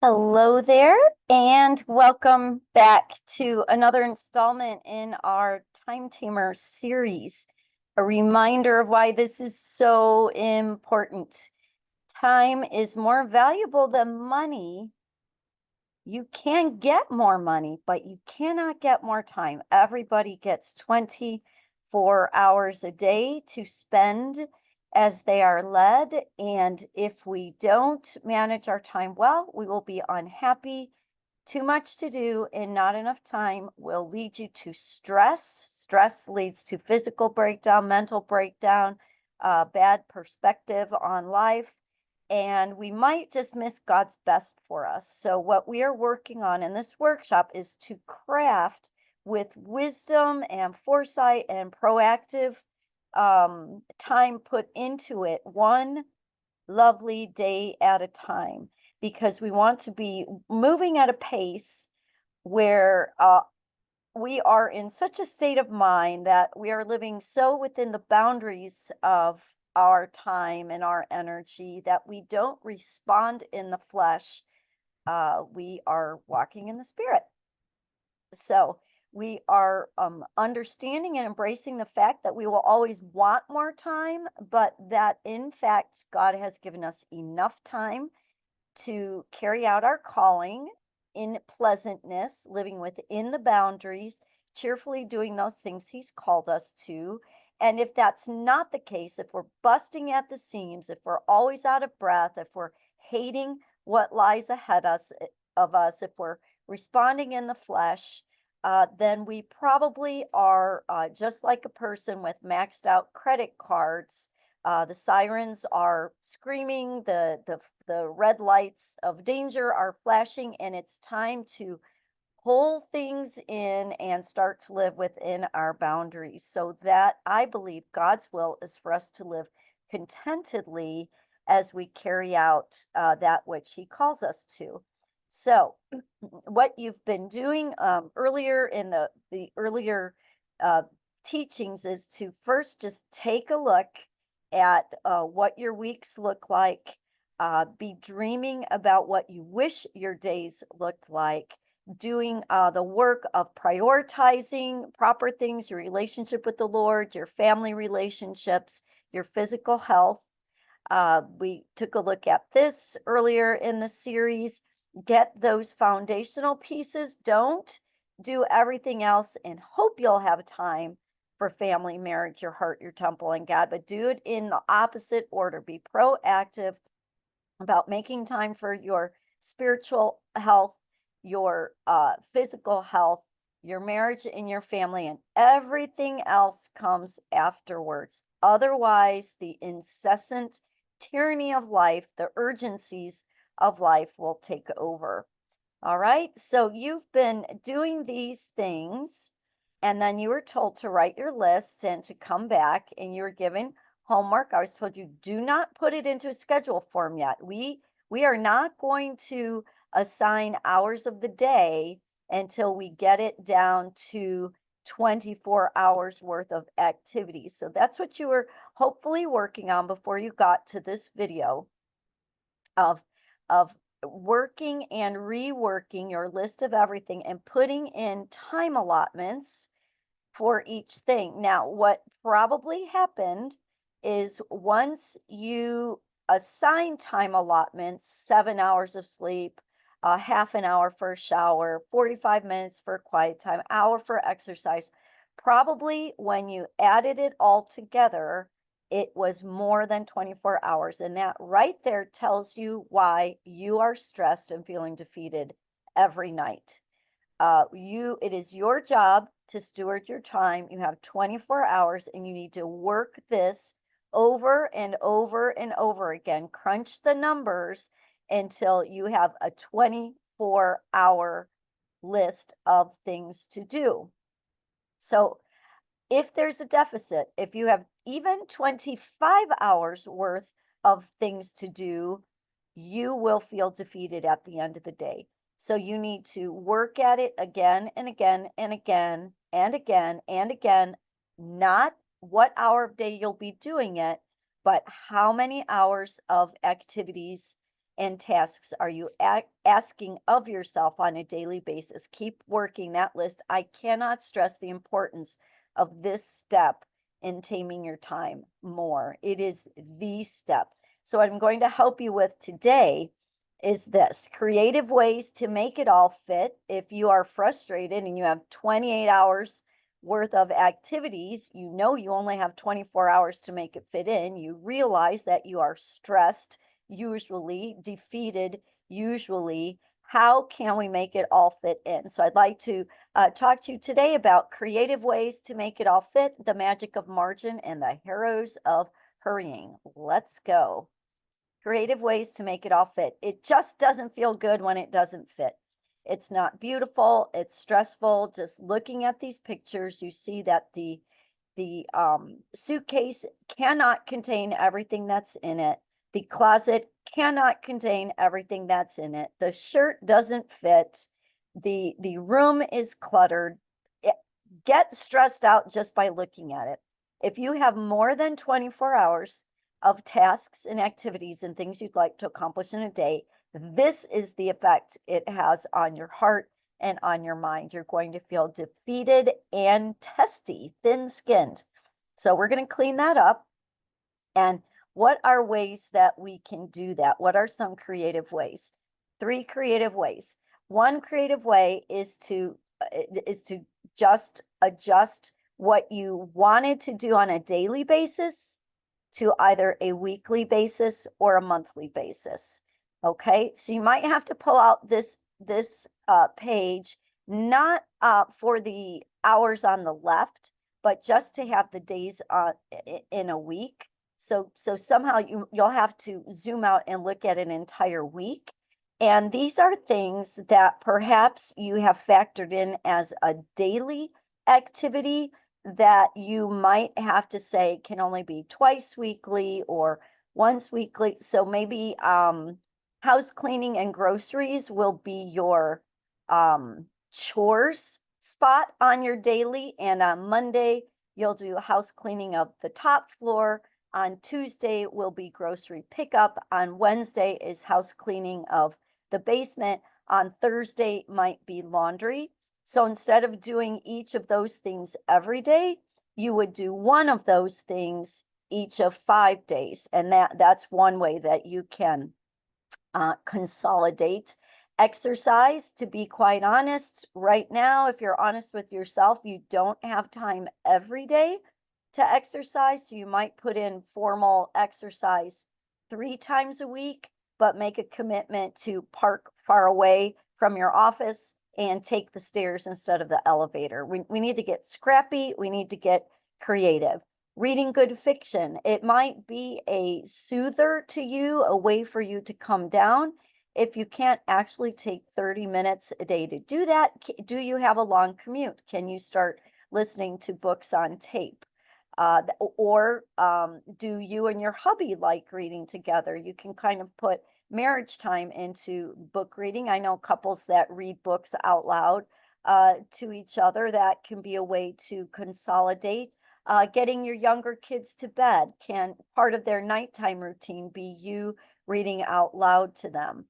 Hello there, and welcome back to another installment in our Time Tamers series. A reminder of why this is so important. Time is more valuable than money. You can get more money, but you cannot get more time. Everybody gets 24 hours a day to spend as they are led. And if we don't manage our time well, we will be unhappy. Too much to do and not enough time will lead you to stress. Stress leads to physical breakdown, mental breakdown, bad perspective on life, and we might just miss God's best for us. So what we are working on in this workshop is to craft with wisdom and foresight and proactive time put into it, one lovely day at a time, because we want to be moving at a pace where we are in such a state of mind that we are living so within the boundaries of our time and our energy that we don't respond in the flesh. We are walking in the spirit. So we are understanding and embracing the fact that we will always want more time, but that in fact, God has given us enough time to carry out our calling in pleasantness, living within the boundaries, cheerfully doing those things He's called us to. And if that's not the case, if we're busting at the seams, if we're always out of breath, if we're hating what lies ahead of us, if we're responding in the flesh, then we probably are just like a person with maxed out credit cards. The sirens are screaming, the red lights of danger are flashing, and it's time to pull things in and start to live within our boundaries. So that I believe God's will is for us to live contentedly as we carry out that which He calls us to. So, what you've been doing earlier in the earlier uh, teachings is to first just take a look at what your weeks look like. Be dreaming about what you wish your days looked like, doing the work of prioritizing proper things, your relationship with the Lord, your family relationships, your physical health. We took a look at this earlier in the series. Get those foundational pieces. Don't do everything else and hope you'll have time for family, marriage, your heart, your temple, and God, but do it in the opposite order. Be proactive about making time for your spiritual health, your physical health, your marriage, and your family, and everything else comes afterwards. Otherwise, the incessant tyranny of life, the urgencies of life will take over. All right, so you've been doing these things, and then you were told to write your lists and to come back, and you were given homework. I was told you do not put it into a schedule form yet. We are not going to assign hours of the day until we get it down to 24 hours worth of activities. So that's what you were hopefully working on before you got to this video of of working and reworking your list of everything and putting in time allotments for each thing. Now, what probably happened is once you assign time allotments, 7 hours of sleep, half an hour for a shower, 45 minutes for quiet time, hour for exercise, probably when you added it all together, it was more than 24 hours. And that right there tells you why you are stressed and feeling defeated every night. It is your job to steward your time. You have 24 hours and you need to work this over and over and over again. Crunch the numbers until you have a 24-hour list of things to do. So if there's a deficit, if you have even 25 hours worth of things to do, you will feel defeated at the end of the day. So you need to work at it again and again and again and again and again, not what hour of day you'll be doing it, but how many hours of activities and tasks are you asking of yourself on a daily basis? Keep working that list. I cannot stress the importance of this step in taming your time more. It is the step. So what I'm going to help you with today is this: creative ways to make it all fit. If you are frustrated and you have 28 hours worth of activities, you know you only have 24 hours to make it fit in. You realize that you are stressed, usually defeated, usually. How can we make it all fit in? So I'd like to talk to you today about creative ways to make it all fit, the magic of margin, and the heroes of hurrying. Let's go. Creative ways to make it all fit. It just doesn't feel good when it doesn't fit. It's not beautiful. It's stressful. Just looking at these pictures, you see that the suitcase cannot contain everything that's in it. The closet cannot contain everything that's in it. The shirt doesn't fit. The room is cluttered. Get stressed out just by looking at it. If you have more than 24 hours of tasks and activities and things you'd like to accomplish in a day, this is the effect it has on your heart and on your mind. You're going to feel defeated and testy, thin-skinned. So we're going to clean that up. And what are ways that we can do that? What are some creative ways? 3 creative ways. One creative way is to just adjust what you wanted to do on a daily basis to either a weekly basis or a monthly basis. Okay, so you might have to pull out this page, not for the hours on the left, but just to have the days in a week. So somehow you'll have to zoom out and look at an entire week. And these are things that perhaps you have factored in as a daily activity that you might have to say can only be twice weekly or once weekly. So maybe house cleaning and groceries will be your chores spot on your daily. And on Monday, you'll do house cleaning of the top floor. On Tuesday will be grocery pickup. On Wednesday is house cleaning of the basement. On Thursday might be laundry. So instead of doing each of those things every day, you would do one of those things each of 5 days. And that's one way that you can consolidate. Exercise, to be quite honest, right now, if you're honest with yourself, you don't have time every day to exercise. So you might put in formal exercise 3 times a week, but make a commitment to park far away from your office and take the stairs instead of the elevator. We need to get scrappy. We need to get creative. Reading good fiction. It might be a soother to you, a way for you to come down. If you can't actually take 30 minutes a day to do that, do you have a long commute? Can you start listening to books on tape? Or do you and your hubby like reading together? You can kind of put marriage time into book reading. I know couples that read books out loud to each other. That can be a way to consolidate. Getting your younger kids to bed, can part of their nighttime routine be you reading out loud to them?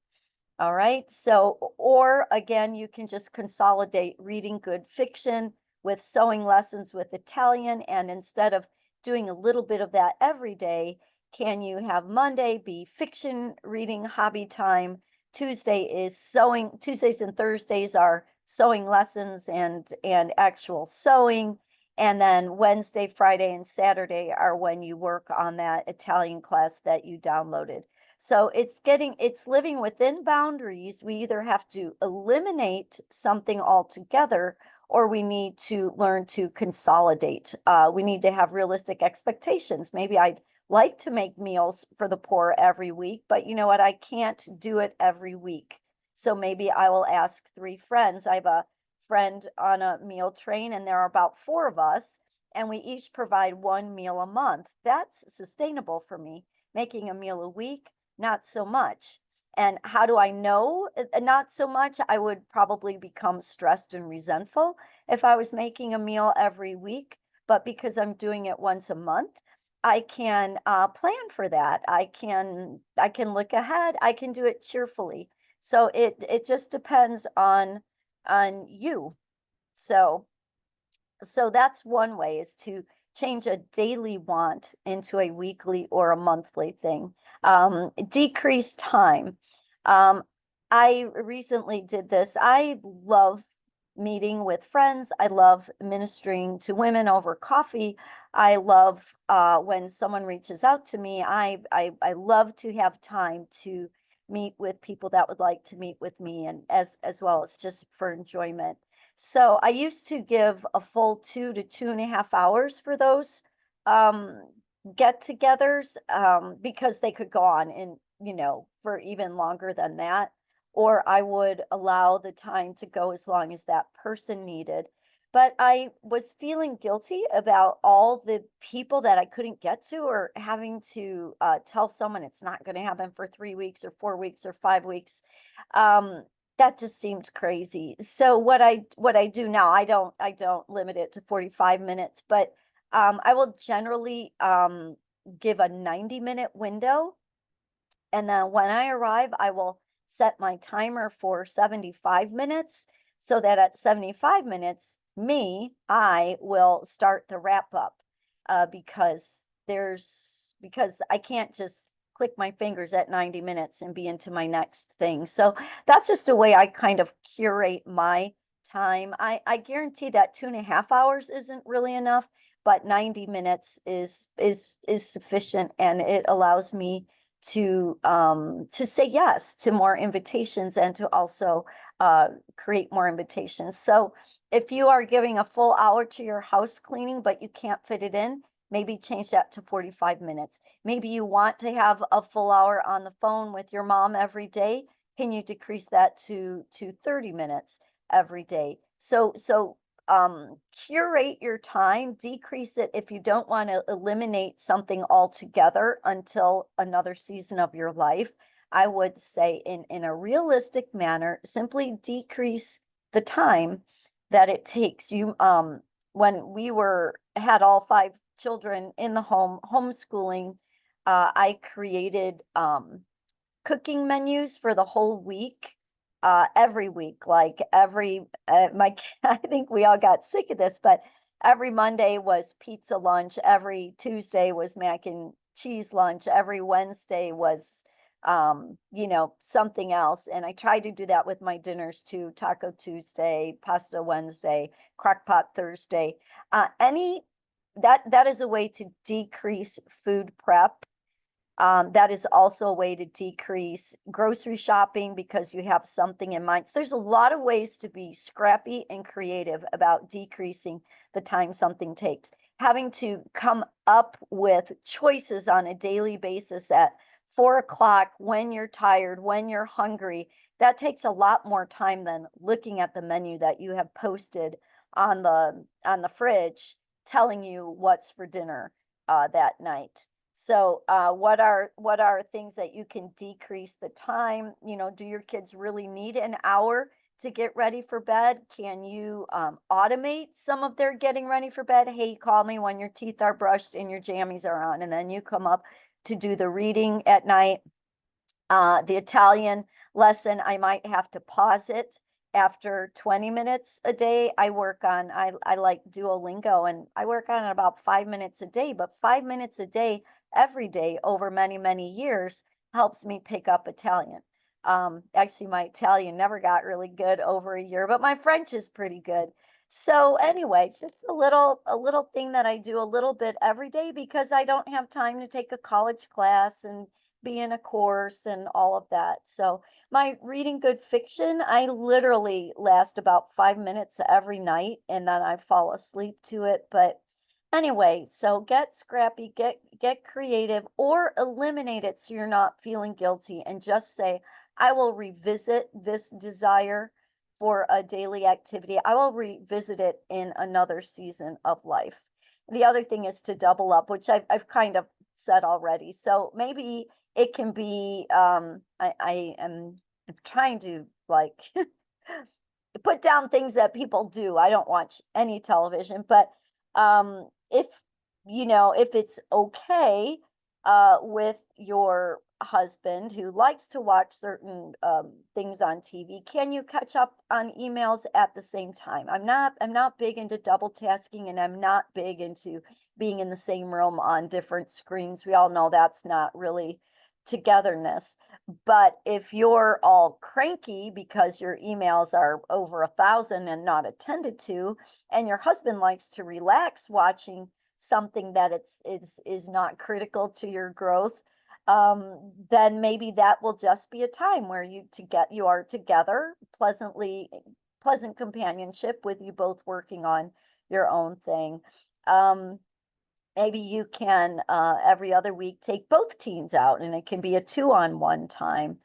All right. So, or again, you can just consolidate reading good fiction with sewing lessons with Italian. And instead of doing a little bit of that every day, can you have Monday be fiction reading hobby time? Tuesday is sewing. Tuesdays and Thursdays are sewing lessons and actual sewing. And then Wednesday, Friday, and Saturday are when you work on that Italian class that you downloaded. So it's living within boundaries. We either have to eliminate something altogether, or we need to learn to consolidate. We need to have realistic expectations. Maybe I'd like to make meals for the poor every week, but you know what? I can't do it every week. So maybe I will ask 3 friends. I have a friend on a meal train, and there are about 4 of us, and we each provide 1 meal a month. That's sustainable for me. Making a meal a week, not so much. And how do I know not so much? I would probably become stressed and resentful if I was making a meal every week, but because I'm doing it once a month, I can plan for that. I can look ahead. I can do it cheerfully. So it just depends on you. So so that's one way, is to change a daily want into a weekly or a monthly thing. Decrease time. Um, I recently did this. I love meeting with friends. I love ministering to women over coffee. I love when someone reaches out to me. I love to have time to meet with people that would like to meet with me, and as well as just for enjoyment. So I used to give a full 2 to 2.5 hours for those um, get-togethers, because they could go on and, for even longer than that. Or I would allow the time to go as long as that person needed. But I was feeling guilty about all the people that I couldn't get to, or having to tell someone it's not going to happen for 3 weeks or 4 weeks or 5 weeks. Um, that just seemed crazy. So what I do now, I don't limit it to 45 minutes, but I will generally give a 90-minute window, and then when I arrive, I will set my timer for 75 minutes, so that at 75 minutes, I will start the wrap up, because I can't just click my fingers at 90 minutes and be into my next thing. So that's just a way I kind of curate my time. I guarantee that 2.5 hours isn't really enough, but 90 minutes is sufficient, and it allows me to say yes to more invitations, and to also create more invitations. So if you are giving a full hour to your house cleaning, but you can't fit it in, maybe change that to 45 minutes. Maybe you want to have a full hour on the phone with your mom every day. Can you decrease that to 30 minutes every day? So curate your time, decrease it if you don't want to eliminate something altogether until another season of your life. I would say, in a realistic manner, simply decrease the time that it takes you. When we had all 5 children in the home, homeschooling, I created cooking menus for the whole week, every week. Like I think we all got sick of this, but every Monday was pizza lunch, every Tuesday was mac and cheese lunch, every Wednesday was something else. And I tried to do that with my dinners too: Taco Tuesday, Pasta Wednesday, Crockpot Thursday. Any that is a way to decrease food prep. That is also a way to decrease grocery shopping, because you have something in mind. So there's a lot of ways to be scrappy and creative about decreasing the time something takes. Having to come up with choices on a daily basis at 4 o'clock, when you're tired, when you're hungry, that takes a lot more time than looking at the menu that you have posted on the fridge, telling you what's for dinner that night. So, what are things that you can decrease the time? Do your kids really need an hour to get ready for bed? Can you automate some of their getting ready for bed? Hey, call me when your teeth are brushed and your jammies are on, and then you come up to do the reading at night. The Italian lesson, I might have to pause it after 20 minutes a day. I like Duolingo, and I work on it about 5 minutes a day, but 5 minutes a day, every day over many, many years helps me pick up Italian. Actually, my Italian never got really good over a year, but my French is pretty good. So anyway, it's just a little thing that I do a little bit every day, because I don't have time to take a college class and be in a course and all of that. So my reading good fiction, I literally last about 5 minutes every night, and then I fall asleep to it. But anyway, so get scrappy, get creative, or eliminate it so you're not feeling guilty, and just say, I will revisit this desire for a daily activity. I will revisit it in another season of life. The other thing is to double up, which I've kind of said already. So maybe it can be I am trying to, like, put down things that people do. I don't watch any television, but if you know, if it's okay with your husband who likes to watch certain things on TV, can you catch up on emails at the same time? I'm not big into double tasking, and I'm not big into being in the same room on different screens. We all know that's not really togetherness. But if you're all cranky because your emails are over 1,000 and not attended to, and your husband likes to relax watching something that is not critical to your growth, then maybe that will just be a time where you are together, pleasant companionship with you both working on your own thing. Maybe you can every other week take both teams out, and it can be a 2-on-1 time.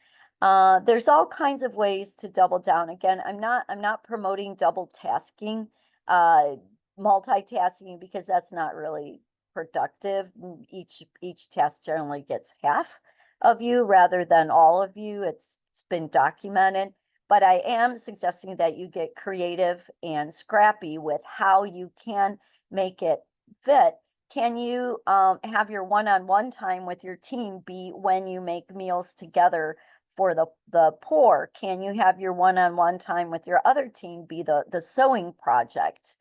There's all kinds of ways to double down. Again, I'm not promoting double tasking, multitasking, because that's not really productive. Each task generally gets half of you rather than all of you. It's been documented. But I am suggesting that you get creative and scrappy with how you can make it fit. Can you have your one-on-one time with your team be when you make meals together for the poor? Can you have your one-on-one time with your other team be the sewing project?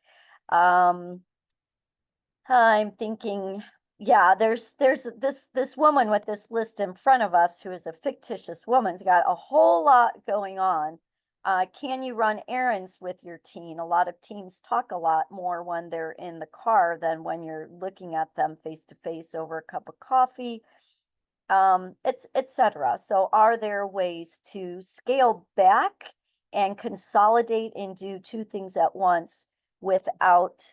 I'm thinking, yeah, there's this woman with this list in front of us who is a fictitious woman's got a whole lot going on. Can you run errands with your teen? A lot of teens talk a lot more when they're in the car than when you're looking at them face to face over a cup of coffee, etc. So are there ways to scale back and consolidate and do two things at once without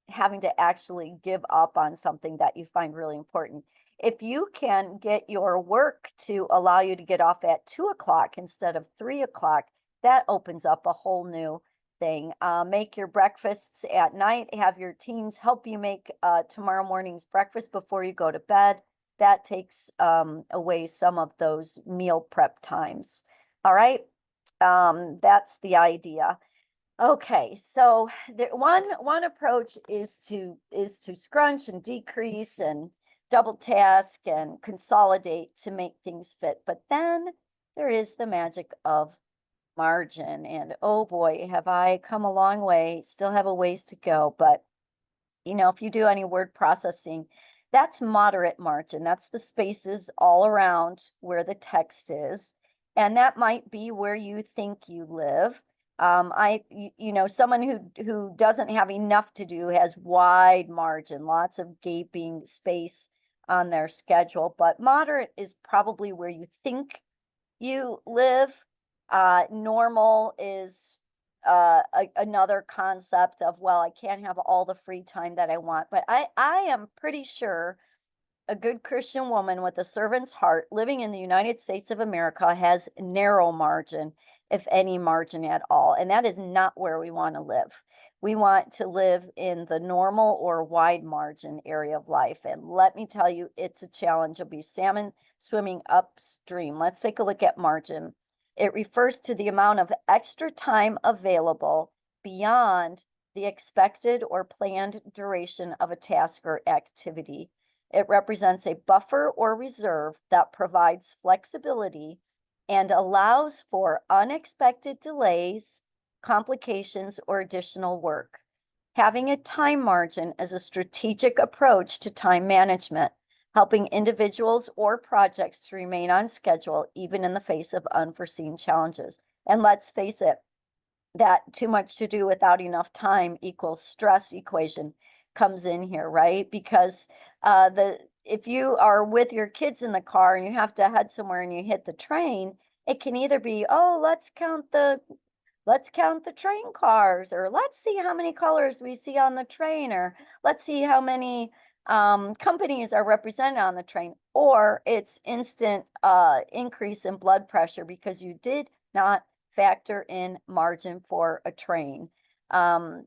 having to actually give up on something that you find really important? If you can get your work to allow you to get off at 2 o'clock instead of 3 o'clock, that opens up a whole new thing. Make your breakfasts at night. Have your teens help you make tomorrow morning's breakfast before you go to bed. That takes away some of those meal prep times. All right, that's the idea. Okay, so one approach is to scrunch and decrease and double task and consolidate to make things fit. But then there is the magic of margin. And oh boy, have I come a long way. Still have a ways to go. But you know, if you do any word processing, that's moderate margin. That's the spaces all around where the text is. And that might be where you think you live. You know, someone who doesn't have enough to do has wide margin, lots of gaping space on their schedule. But moderate is probably where you think you live. Normal is another concept of, well, I can't have all the free time that I want. But I am pretty sure a good Christian woman with a servant's heart living in the United States of America has narrow margin, if any margin at all. And that is not where we want to live. We want to live in the normal or wide margin area of life. And let me tell you, it's a challenge. You'll be salmon swimming upstream. Let's take a look at margin. It refers to the amount of extra time available beyond the expected or planned duration of a task or activity. It represents a buffer or reserve that provides flexibility and allows for unexpected delays, complications, or additional work. Having a time margin is a strategic approach to time management, helping individuals or projects to remain on schedule even in the face of unforeseen challenges. And let's face it, that too much to do without enough time equals stress equation comes in here, right? Because if you are with your kids in the car and you have to head somewhere and you hit the train, it can either be, oh, let's count the train cars, or let's see how many colors we see on the train, or let's see how many companies are represented on the train, or it's instant increase in blood pressure because you did not factor in margin for a train.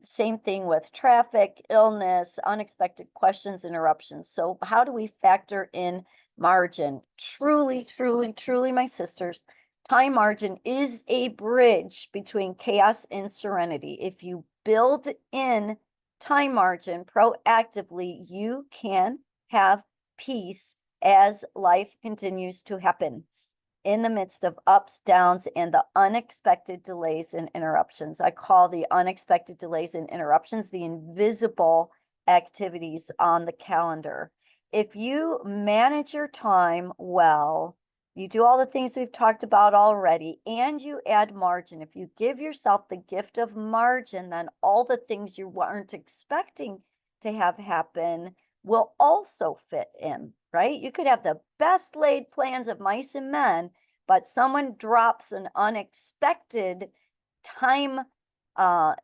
Same thing with traffic, illness, unexpected questions, interruptions. So how do we factor in margin? Truly, truly, truly, my sisters, time margin is a bridge between chaos and serenity. If you build in time margin proactively, you can have peace as life continues to happen in the midst of ups, downs, and the unexpected delays and interruptions. I call the unexpected delays and interruptions the invisible activities on the calendar. If you manage your time well, you do all the things we've talked about already, and you add margin. If you give yourself the gift of margin, then all the things you weren't expecting to have happen will also fit in, right? You could have the best laid plans of mice and men, but someone drops an unexpected time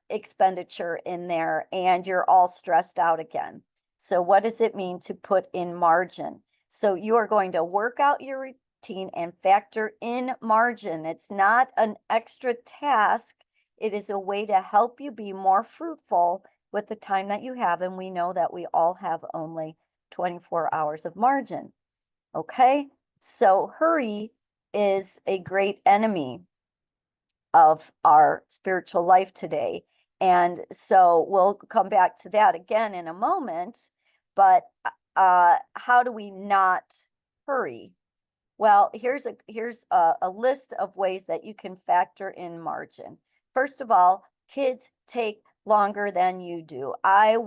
expenditure in there and you're all stressed out again. So what does it mean to put in margin? So you are going to work out your routine and factor in margin. It's not an extra task. It is a way to help you be more fruitful with the time that you have. And we know that we all have only 24 hours of margin. Okay, so hurry is a great enemy of our spiritual life today. And so we'll come back to that again in a moment. But how do we not hurry? Well, here's a list of ways that you can factor in margin. First of all, kids take longer than you do. I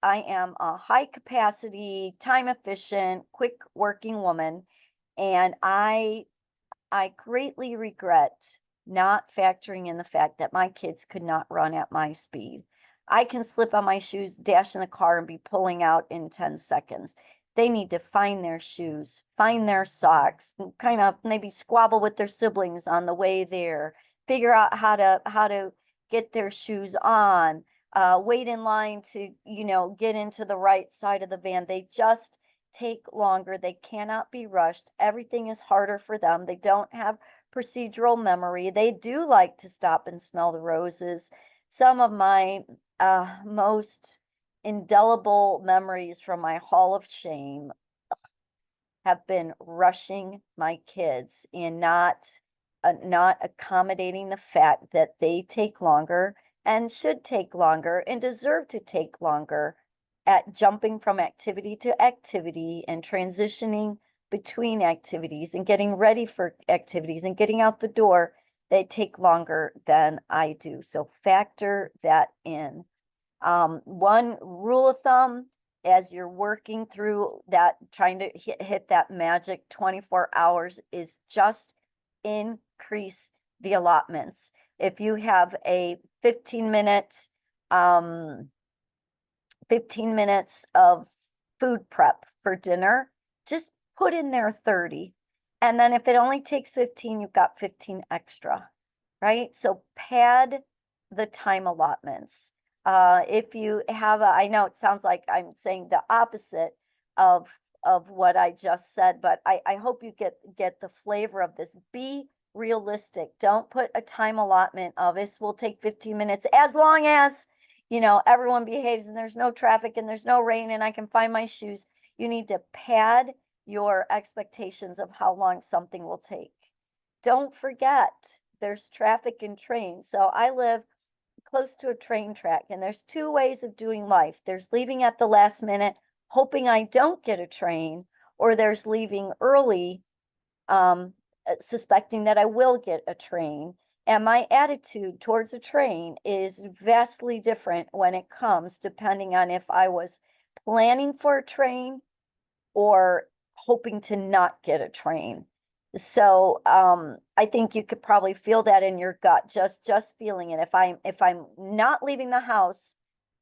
am a high capacity, time efficient, quick working woman, and I greatly regret not factoring in the fact that my kids could not run at my speed. I can slip on my shoes, dash in the car, and be pulling out in 10 seconds. They need to find their shoes, find their socks, kind of maybe squabble with their siblings on the way there, figure out how to get their shoes on, wait in line to, get into the right side of the van. They just take longer. They cannot be rushed. Everything is harder for them. They don't have procedural memory. They do like to stop and smell the roses. Some of my most indelible memories from my hall of shame have been rushing my kids and not accommodating the fact that they take longer and should take longer and deserve to take longer at jumping from activity to activity and transitioning between activities and getting ready for activities and getting out the door. They take longer than I do. So factor that in. One rule of thumb as you're working through that, trying to hit that magic 24 hours, is just increase the allotments. If you have a 15 minutes of food prep for dinner, just put in there 30. And then if it only takes 15, you've got 15 extra, right? So pad the time allotments. If you have I know it sounds like I'm saying the opposite of what I just said, but I hope you get the flavor of this. Be realistic. Don't put a time allotment of this will take 15 minutes as long as, everyone behaves and there's no traffic and there's no rain and I can find my shoes. You need to pad your expectations of how long something will take. Don't forget, there's traffic and trains. So I live close to a train track, and there's two ways of doing life. There's leaving at the last minute, hoping I don't get a train, or there's leaving early, suspecting that I will get a train. And my attitude towards a train is vastly different when it comes, depending on if I was planning for a train or hoping to not get a train. So I think you could probably feel that in your gut, just feeling it. If I'm not leaving the house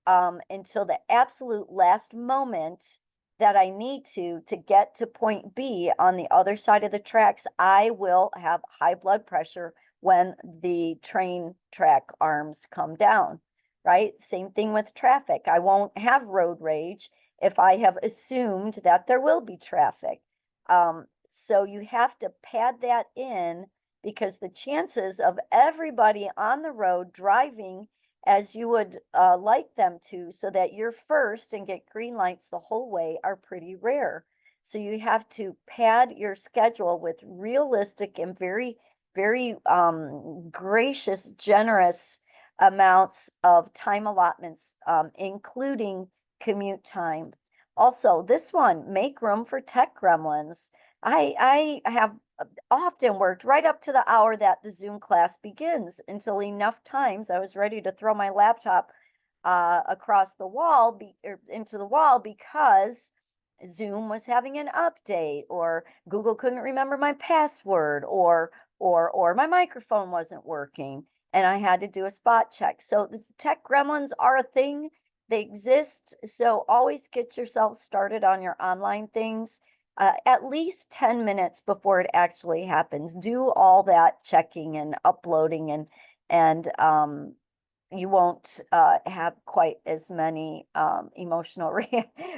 until the absolute last moment that I need to get to point B on the other side of the tracks, I will have high blood pressure when the train track arms come down, right? Same thing with traffic. I won't have road rage if I have assumed that there will be traffic. So you have to pad that in, because the chances of everybody on the road driving as you would like them to, so that you're first and get green lights the whole way, are pretty rare. So you have to pad your schedule with realistic and very, very gracious, generous amounts of time allotments, including commute time. Also, this one, make room for tech gremlins. I have often worked right up to the hour that the Zoom class begins until enough times I was ready to throw my laptop across the wall into the wall because Zoom was having an update, or Google couldn't remember my password, or my microphone wasn't working and I had to do a spot check. So the tech gremlins are a thing. They exist. So always get yourself started on your online things at least 10 minutes before it actually happens. Do all that checking and uploading, and you won't have quite as many emotional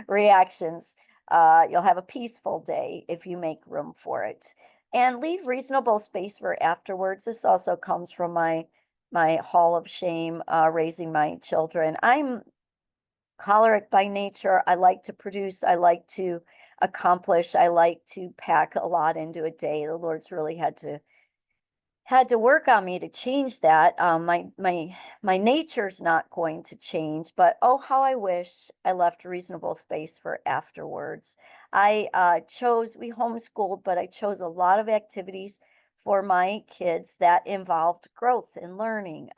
reactions. You'll have a peaceful day if you make room for it. And leave reasonable space for afterwards. This also comes from my hall of shame raising my children. I'm choleric by nature. I like to produce. I like to accomplish. I like to pack a lot into a day. The Lord's really had to work on me to change that. My nature's not going to change, but oh, how I wish I left reasonable space for afterwards. We homeschooled, but I chose a lot of activities for my kids that involved growth and learning,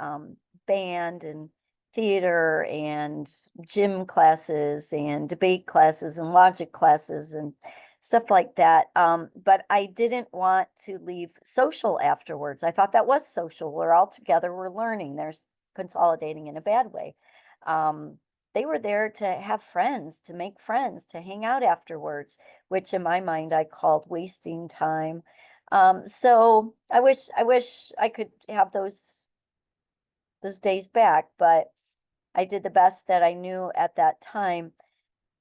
band and theater and gym classes and debate classes and logic classes and stuff like that. But I didn't want to leave social afterwards. I thought that was social. We're all together, we're learning. There's consolidating in a bad way. They were there to have friends, to make friends, to hang out afterwards, which in my mind I called wasting time. So I wish I could have those days back, but I did the best that I knew at that time.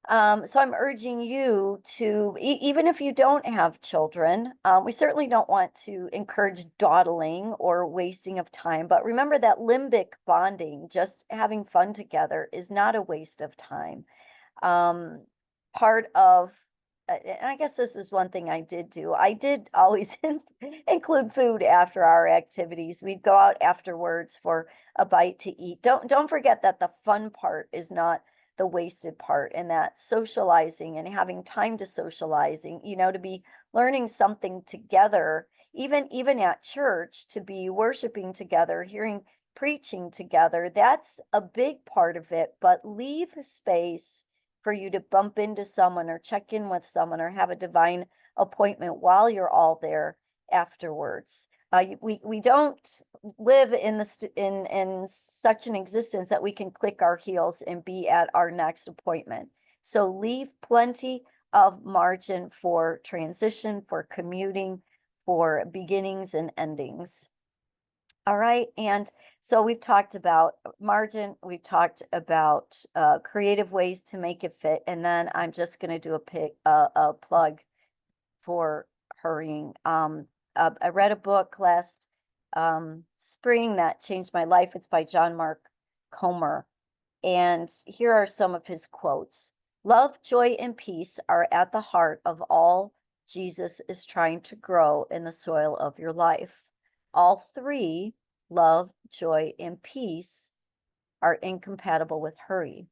So I'm urging you to, even if you don't have children, we certainly don't want to encourage dawdling or wasting of time. But remember that limbic bonding, just having fun together, is not a waste of time. Part of, and I guess this is one thing I did do. I did always include food after our activities. We'd go out afterwards for a bite to eat. Don't forget that the fun part is not the wasted part, and that socializing and having time to socializing, to be learning something together, even at church, to be worshiping together, hearing preaching together, that's a big part of it. But leave space for you to bump into someone or check in with someone or have a divine appointment while you're all there afterwards. We don't live in such an existence that we can click our heels and be at our next appointment. So leave plenty of margin for transition, for commuting, for beginnings and endings. All right, and so we've talked about margin, we've talked about creative ways to make it fit, and then I'm just going to do a plug for hurrying. I read a book last spring that changed my life. It's by John Mark Comer, and here are some of his quotes. Love, joy, and peace are at the heart of all Jesus is trying to grow in the soil of your life. All three, love, joy, and peace, are incompatible with hurry.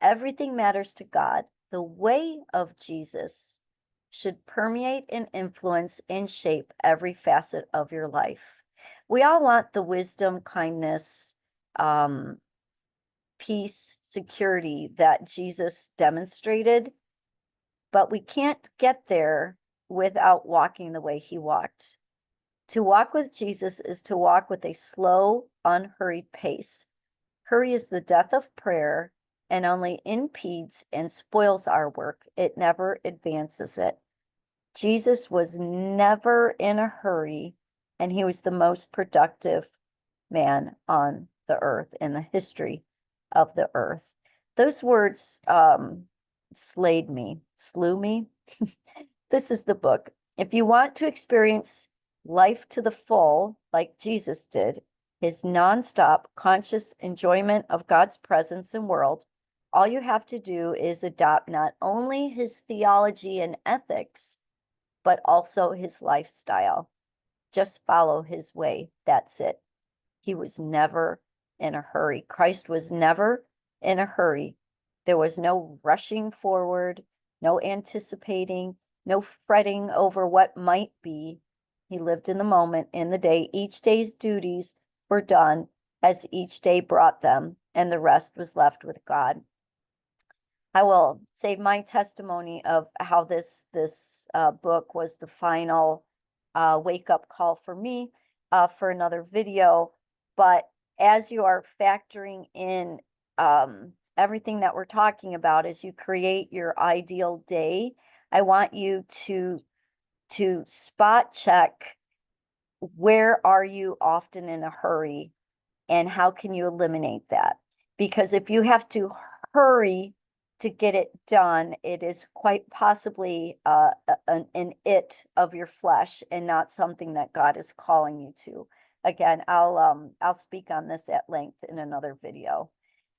Everything matters to God. The way of Jesus should permeate and influence and shape every facet of your life. We all want the wisdom, kindness, peace, security that Jesus demonstrated, but we can't get there without walking the way he walked. To walk with Jesus is to walk with a slow, unhurried pace. Hurry is the death of prayer and only impedes and spoils our work. It never advances it. Jesus was never in a hurry, and he was the most productive man on the earth in the history of the earth. Those words slew me. This is the book. If you want to experience life to the full, like Jesus did, his nonstop conscious enjoyment of God's presence and world, all you have to do is adopt not only his theology and ethics, but also his lifestyle. Just follow his way. That's it. He was never in a hurry. Christ was never in a hurry. There was no rushing forward, no anticipating, no fretting over what might be. He lived in the moment, in the day. Each day's duties were done as each day brought them, and the rest was left with God. I will save my testimony of how this book was the final wake-up call for me for another video. But as you are factoring in everything that we're talking about as you create your ideal day, I want you to spot check, where are you often in a hurry and how can you eliminate that? Because if you have to hurry to get it done, it is quite possibly an it of your flesh and not something that God is calling you to. Again, I'll speak on this at length in another video.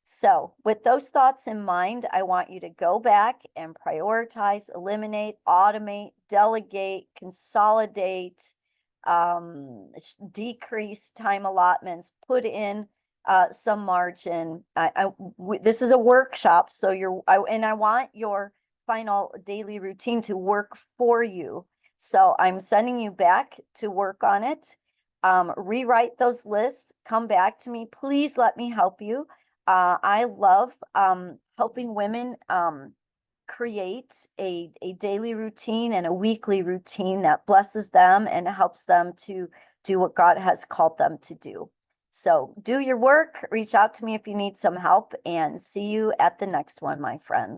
So with those thoughts in mind, I want you to go back and prioritize, eliminate, automate, delegate, consolidate, decrease time allotments, put in some margin. This is a workshop, so I want your final daily routine to work for you. So I'm sending you back to work on it. Rewrite those lists, come back to me. Please let me help you. I love helping women create a daily routine and a weekly routine that blesses them and helps them to do what God has called them to do. So do your work, reach out to me if you need some help, and see you at the next one, my friends.